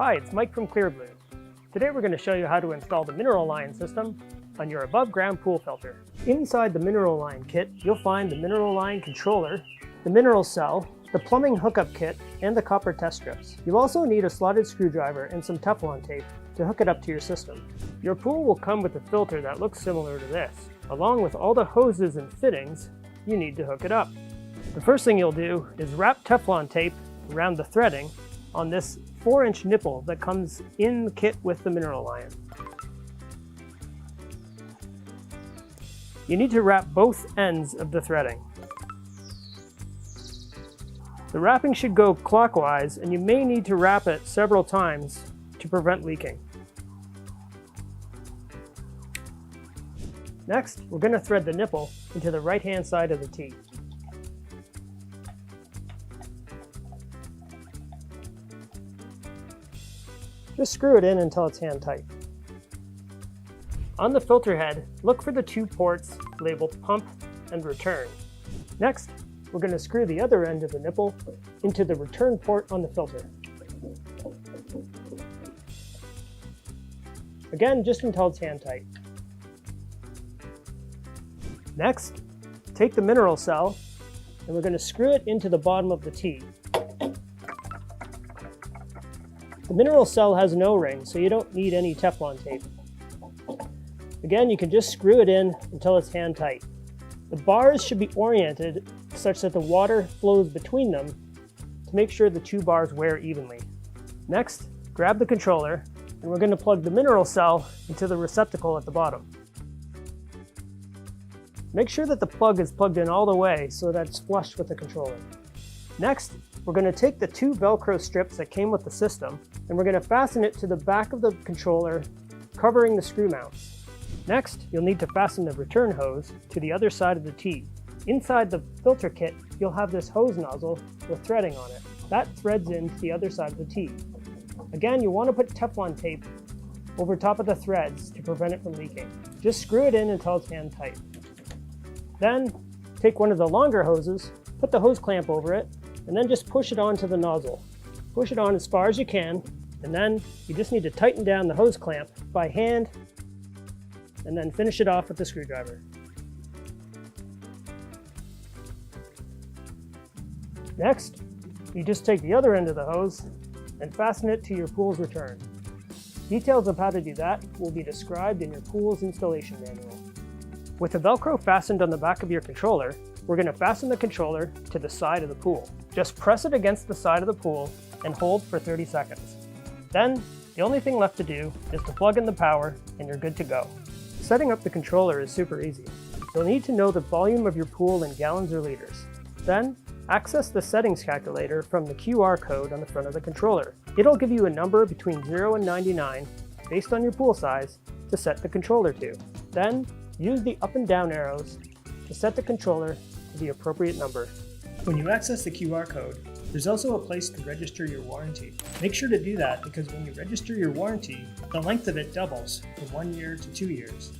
Hi, it's Mike from Clearblue. Today we're going to show you how to install the mineral line system on your above ground pool filter. Inside the mineral line kit, you'll find the mineral line controller, the mineral cell, the plumbing hookup kit, and the copper test strips. You'll also need a slotted screwdriver and some Teflon tape to hook it up to your system. Your pool will come with a filter that looks similar to this, along with all the hoses and fittings you need to hook it up. The first thing you'll do is wrap Teflon tape around the threading on this 4-inch nipple that comes in the kit with the mineral line. You need to wrap both ends of the threading. The wrapping should go clockwise, and you may need to wrap it several times to prevent leaking. Next, we're going to thread the nipple into the right-hand side of the T. Just screw it in until it's hand tight. On the filter head, look for the two ports labeled pump and return. Next, we're going to screw the other end of the nipple into the return port on the filter. Again, just until it's hand tight. Next, take the mineral cell and we're going to screw it into the bottom of the T. The mineral cell has an O-ring, so you don't need any Teflon tape. Again, you can just screw it in until it's hand tight. The bars should be oriented such that the water flows between them to make sure the two bars wear evenly. Next, grab the controller, and we're going to plug the mineral cell into the receptacle at the bottom. Make sure that the plug is plugged in all the way so that it's flush with the controller. Next, we're going to take the two Velcro strips that came with the system, and we're going to fasten it to the back of the controller, covering the screw mounts. Next, you'll need to fasten the return hose to the other side of the T. Inside the filter kit, you'll have this hose nozzle with threading on it. That threads into the other side of the T. Again, you want to put Teflon tape over top of the threads to prevent it from leaking. Just screw it in until it's hand tight. Then, take one of the longer hoses, put the hose clamp over it, and then just push it onto the nozzle. Push it on as far as you can, and then you just need to tighten down the hose clamp by hand, and then finish it off with the screwdriver. Next, you just take the other end of the hose and fasten it to your pool's return. Details of how to do that will be described in your pool's installation manual. With the Velcro fastened on the back of your controller, we're going to fasten the controller to the side of the pool. Just press it against the side of the pool and hold for 30 seconds. Then, the only thing left to do is to plug in the power and you're good to go. Setting up the controller is super easy. You'll need to know the volume of your pool in gallons or liters. Then, access the settings calculator from the QR code on the front of the controller. It'll give you a number between 0 and 99 based on your pool size to set the controller to. Then, use the up and down arrows to set the controller to the appropriate number. When you access the QR code, there's also a place to register your warranty. Make sure to do that because when you register your warranty, the length of it doubles from 1 year to 2 years.